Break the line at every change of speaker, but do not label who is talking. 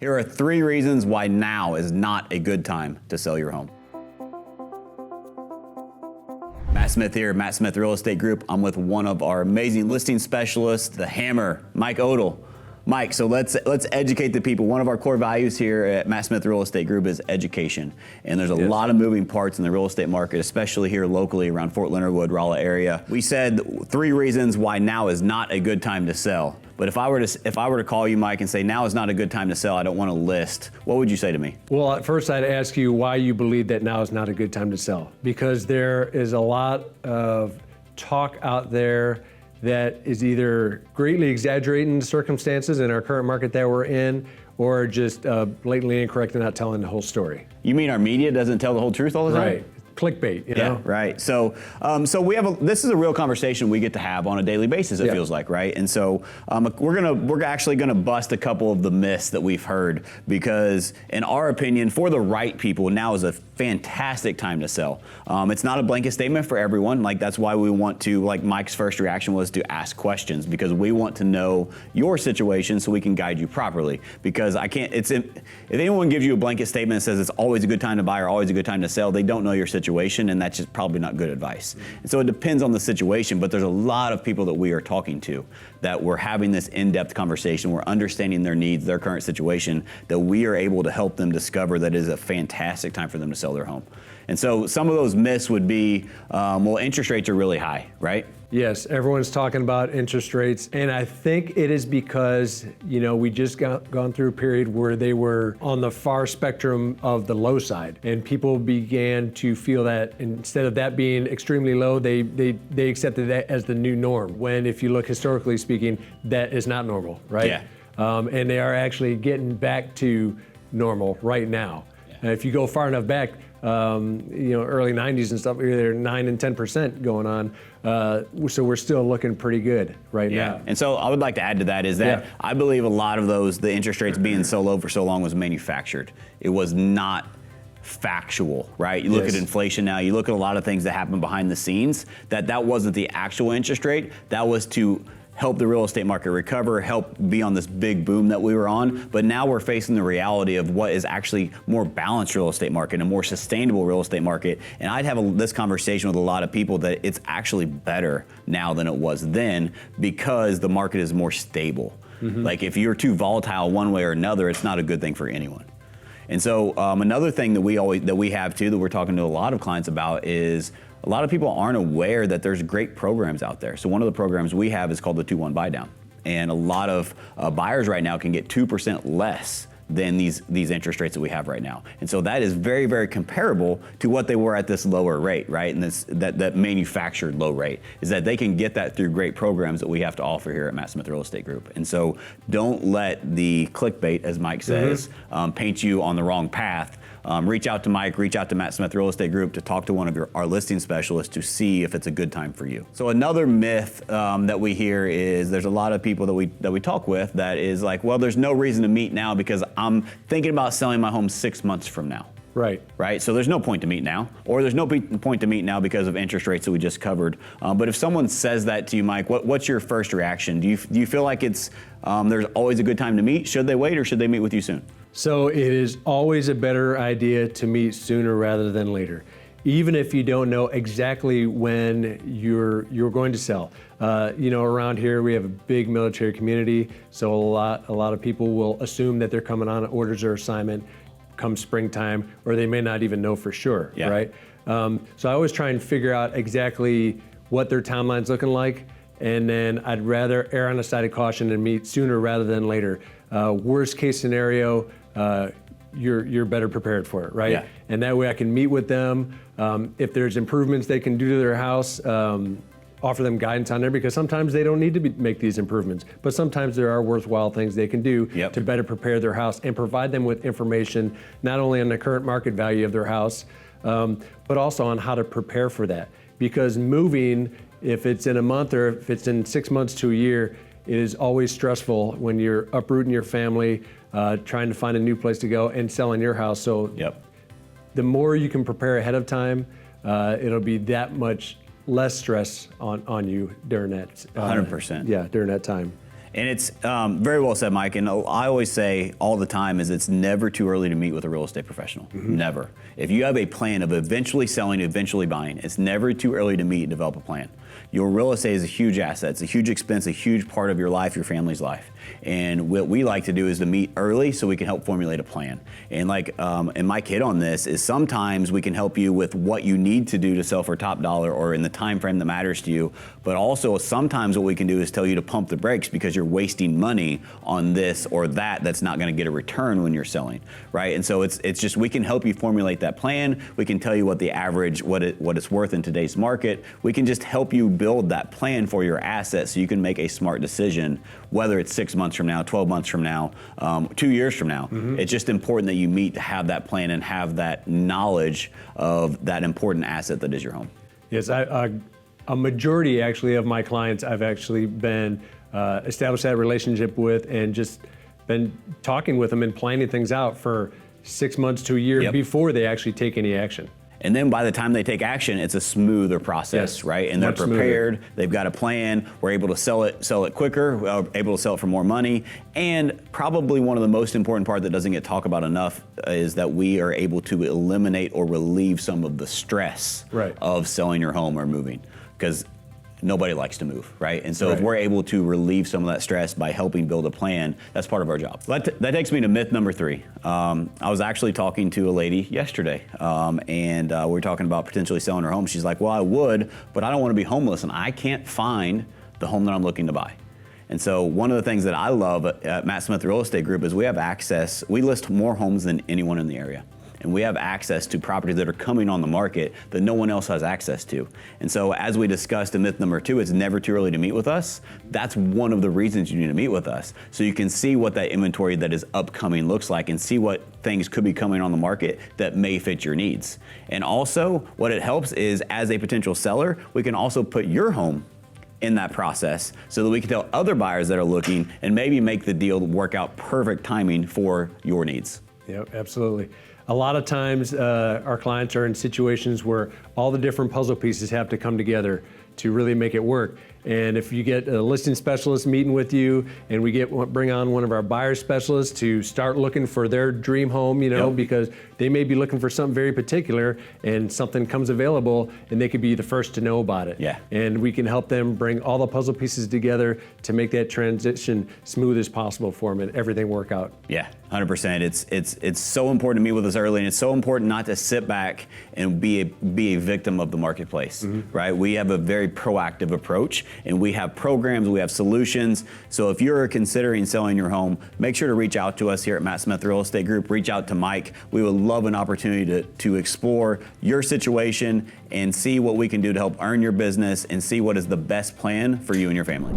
Here are 3 reasons why now is not a good time to sell your home. Matt Smith here, Matt Smith Real Estate Group. I'm with one of our amazing listing specialists, the Hammer, Mike Odle. Mike, so let's educate the people. One of our core values here at Matt Smith Real Estate Group is education. And there's a lot of moving parts in the real estate market, especially here locally around Fort Leonard Wood, Rolla area. We said 3 reasons why now is not a good time to sell. But if I were to call you, Mike, and say now is not a good time to sell, I don't want to list, what would you say to me?
Well, at first I'd ask you why you believe that now is not a good time to sell. Because there is a lot of talk out there that is either greatly exaggerating the circumstances in our current market that we're in, or just blatantly incorrect and not telling the whole story.
You mean our media doesn't tell the whole truth all the time?
Right. Clickbait, you know?
Right. So we have this is a real conversation we get to have on a daily basis. It feels like, right? And so we're actually gonna bust a couple of the myths that we've heard, because in our opinion, for the right people, now is a fantastic time to sell. It's not a blanket statement for everyone. Like, that's why we want to, like Mike's first reaction was to ask questions, because we want to know your situation so we can guide you properly. Because if anyone gives you a blanket statement that says it's always a good time to buy or always a good time to sell, they don't know your situation, and that's just probably not good advice. And so it depends on the situation, but there's a lot of people that we are talking to that we're having this in-depth conversation. We're understanding their needs, their current situation, that we are able to help them discover that it is a fantastic time for them to sell their home. And so some of those myths would be, well, interest rates are really high, right?
Yes, everyone's talking about interest rates, and I think it is because, we just gone through a period where they were on the far spectrum of the low side, and people began to feel that instead of that being extremely low, they accepted that as the new norm, when if you look historically speaking, that is not normal, right?
Yeah.
And they are actually getting back to normal right now. Yeah. And if you go far enough back, early 90s and stuff, they're 9 and 10% going on. So we're still looking pretty good right now.
And so I would like to add to that is that I believe a lot of the interest rates being so low for so long was manufactured. It was not factual, right? You look at inflation now, you look at a lot of things that happen behind the scenes, that wasn't the actual interest rate. That was to help the real estate market recover, help be on this big boom that we were on. But now we're facing the reality of what is actually more balanced real estate market, a more sustainable real estate market. And I'd have this conversation with a lot of people that it's actually better now than it was then, because the market is more stable. Mm-hmm. Like, if you're too volatile one way or another, it's not a good thing for anyone. And so another thing that we have too, that we're talking to a lot of clients about, is a lot of people aren't aware that there's great programs out there. So one of the programs we have is called the 2-1 buy down. And a lot of buyers right now can get 2% less than these interest rates that we have right now. And so that is very, very comparable to what they were at this lower rate, right? And that manufactured low rate is that they can get that through great programs that we have to offer here at Matt Smith Real Estate Group. And so don't let the clickbait, as Mike says, paint you on the wrong path. Reach out to Mike, reach out to Matt Smith Real Estate Group to talk to one of our listing specialists to see if it's a good time for you. So another myth that we hear is there's a lot of people that we talk with that is like, well, there's no reason to meet now because I'm thinking about selling my home 6 months from now. Right. So there's no point to meet now, or there's no point to meet now because of interest rates that we just covered. But if someone says that to you, Mike, what's your first reaction? Do you feel like it's there's always a good time to meet? Should they wait, or should they meet with you soon?
So it is always a better idea to meet sooner rather than later, even if you don't know exactly when you're going to sell. Around here we have a big military community, so a lot of people will assume that they're coming on orders or assignment come springtime, or they may not even know for sure, right? So I always try and figure out exactly what their timeline's looking like, and then I'd rather err on the side of caution and meet sooner rather than later. Worst case scenario, you're better prepared for it, right?
Yeah.
And that way I can meet with them. If there's improvements they can do to their house, offer them guidance on there, because sometimes they don't need to make these improvements, but sometimes there are worthwhile things they can do to better prepare their house and provide them with information, not only on the current market value of their house, but also on how to prepare for that. Because moving, if it's in a month or if it's in 6 months to a year, it is always stressful when you're uprooting your family, trying to find a new place to go and selling your house. So the more you can prepare ahead of time, it'll be that much less stress on you during that.
100%.
During that time.
And it's very well said, Mike. And I always say all the time is it's never too early to meet with a real estate professional. Never. If you have a plan of eventually selling, eventually buying, it's never too early to meet and develop a plan. Your real estate is a huge asset. It's a huge expense, a huge part of your life, your family's life. And what we like to do is to meet early so we can help formulate a plan. And like, and Mike hit on this, is sometimes we can help you with what you need to do to sell for top dollar or in the time frame that matters to you. But also sometimes what we can do is tell you to pump the brakes because you're wasting money on this or that's not going to get a return when you're selling, right? And so it's just, we can help you formulate that plan. We can tell you what the average, what it's worth in today's market. We can just help you build that plan for your assets so you can make a smart decision, whether it's 6 months from now, 12 months from now, 2 years from now. It's just important that you meet to have that plan and have that knowledge of that important asset that is your home.
Yes, a majority actually of my clients I've actually been established that relationship with and just been talking with them and planning things out for 6 months to a year before they actually take any action.
And then by the time they take action, it's a smoother process, right? And they're prepared, they've got a plan, we're able to sell it quicker, we're able to sell it for more money. And probably one of the most important part that doesn't get talked about enough is that we are able to eliminate or relieve some of the stress of selling your home or moving. Because nobody likes to move, right? And so if we're able to relieve some of that stress by helping build a plan, that's part of our job. That takes me to myth number 3. I was actually talking to a lady yesterday, and we were talking about potentially selling her home. She's like, well, I would, but I don't want to be homeless, and I can't find the home that I'm looking to buy. And so one of the things that I love at Matt Smith Real Estate Group is we have access, we list more homes than anyone in the area. And we have access to properties that are coming on the market that no one else has access to. And so as we discussed in myth number 2, it's never too early to meet with us. That's one of the reasons you need to meet with us. So you can see what that inventory that is upcoming looks like and see what things could be coming on the market that may fit your needs. And also what it helps is as a potential seller, we can also put your home in that process so that we can tell other buyers that are looking and maybe make the deal work out perfect timing for your needs.
Yeah, absolutely. A lot of times our clients are in situations where all the different puzzle pieces have to come together to really make it work. And if you get a listing specialist meeting with you and we bring on one of our buyer specialists to start looking for their dream home, because they may be looking for something very particular and something comes available and they could be the first to know about it.
Yeah.
And we can help them bring all the puzzle pieces together to make that transition smooth as possible for them and everything work out.
Yeah, 100%. It's so important to meet with us early, and it's so important not to sit back and be a victim of the marketplace, right? We have a very proactive approach, and we have programs, we have solutions. So if you're considering selling your home, make sure to reach out to us here at Matt Smith Real Estate Group. Reach out to Mike. We would love an opportunity to explore your situation and see what we can do to help earn your business and see what is the best plan for you and your family.